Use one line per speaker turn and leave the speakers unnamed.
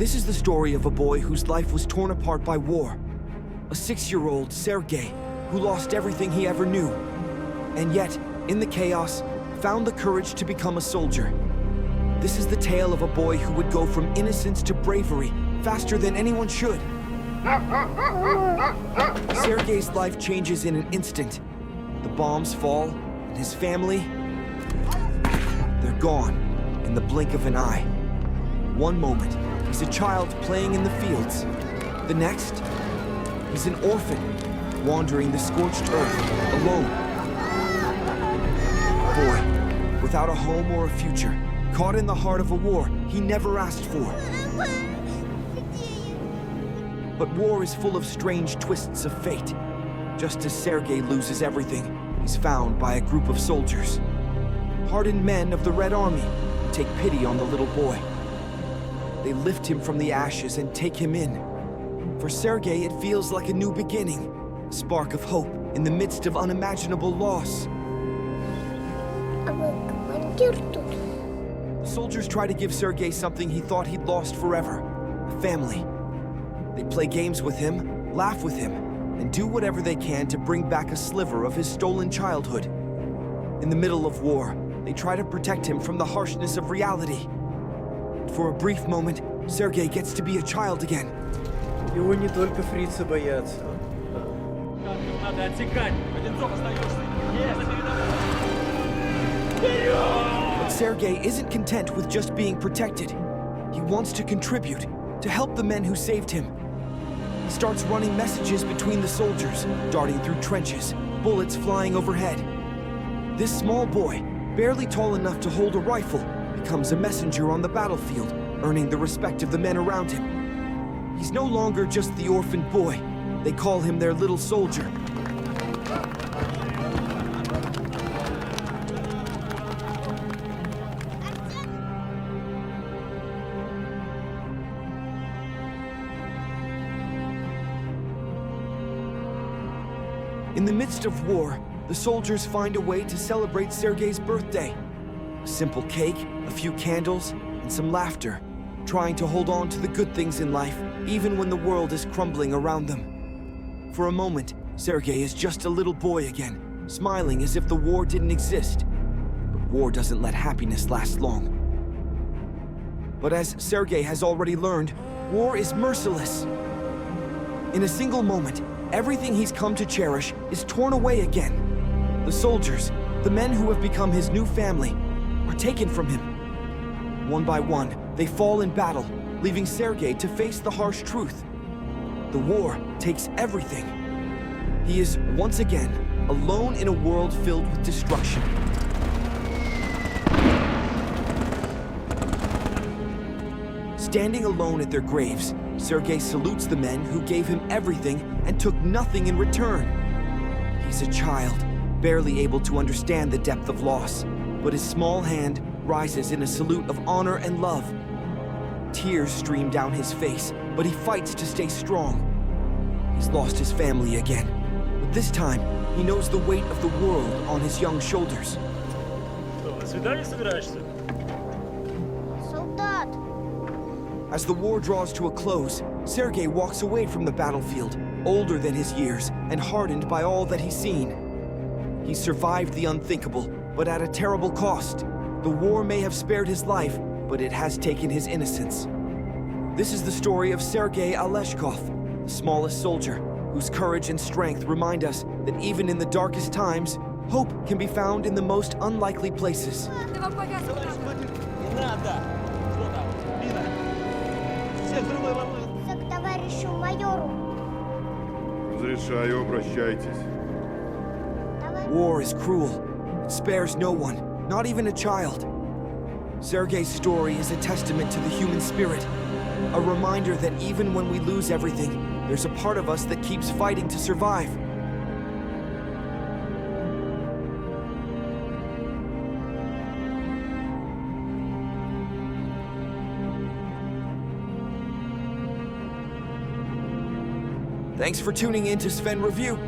This is the story of a boy whose life was torn apart by war. A 6-year-old Sergei, who lost everything he ever knew, and yet, in the chaos, found the courage to become a soldier. This is the tale of a boy who would go from innocence to bravery faster than anyone should. Sergei's life changes in an instant. The bombs fall, and his family, they're gone in the blink of an eye. One moment, he's a child playing in the fields. The next, he's an orphan, wandering the scorched earth, alone. A boy, without a home or a future, caught in the heart of a war he never asked for. But war is full of strange twists of fate. Just as Sergei loses everything, he's found by a group of soldiers. Hardened men of the Red Army take pity on the little boy. They lift him from the ashes and take him in. For Sergei, it feels like a new beginning, a spark of hope in the midst of unimaginable loss. Soldiers try to give Sergei something he thought he'd lost forever, a family. They play games with him, laugh with him, and do whatever they can to bring back a sliver of his stolen childhood. In the middle of war, they try to protect him from the harshness of reality. For a brief moment, Sergei gets to be a child again.
Его не только фрицы боятся.
Надо отсекать. Одинцов остаешься.
But Sergei isn't content with just being protected. He wants to contribute, to help the men who saved him. He starts running messages between the soldiers, darting through trenches, bullets flying overhead. This small boy, barely tall enough to hold a rifle, becomes a messenger on the battlefield, earning the respect of the men around him. He's no longer just the orphaned boy. They call him their little soldier. In the midst of war, the soldiers find a way to celebrate Sergei's birthday. A simple cake, a few candles, and some laughter, trying to hold on to the good things in life, even when the world is crumbling around them. For a moment, Sergei is just a little boy again, smiling as if the war didn't exist. But war doesn't let happiness last long. But as Sergei has already learned, war is merciless. In a single moment, everything he's come to cherish is torn away again. The soldiers, the men who have become his new family, are taken from him. One by one, they fall in battle, leaving Sergei to face the harsh truth. The war takes everything. He is, once again, alone in a world filled with destruction. Standing alone at their graves, Sergei salutes the men who gave him everything and took nothing in return. He's a child, barely able to understand the depth of loss, but his small hand rises in a salute of honor and love. Tears stream down his face, but he fights to stay strong. He's lost his family again, but this time, he knows the weight of the world on his young shoulders.
На свидание собираешься?
Солдат!
As the war draws to a close, Sergei walks away from the battlefield, older than his years and hardened by all that he's seen. He survived the unthinkable, but at a terrible cost. The war may have spared his life, but it has taken his innocence. This is the story of Sergei Aleshkov, the smallest soldier, whose courage and strength remind us that even in the darkest times, hope can be found in the most unlikely places.
Не надо. Что там? Мина. Всех взрывай волны.
К товарищу майору.
Разрешаю, обращайтесь.
War is cruel. It spares no one, not even a child. Sergei's story is a testament to the human spirit, a reminder that even when we lose everything, there's a part of us that keeps fighting to survive. Thanks for tuning in to Sven Review.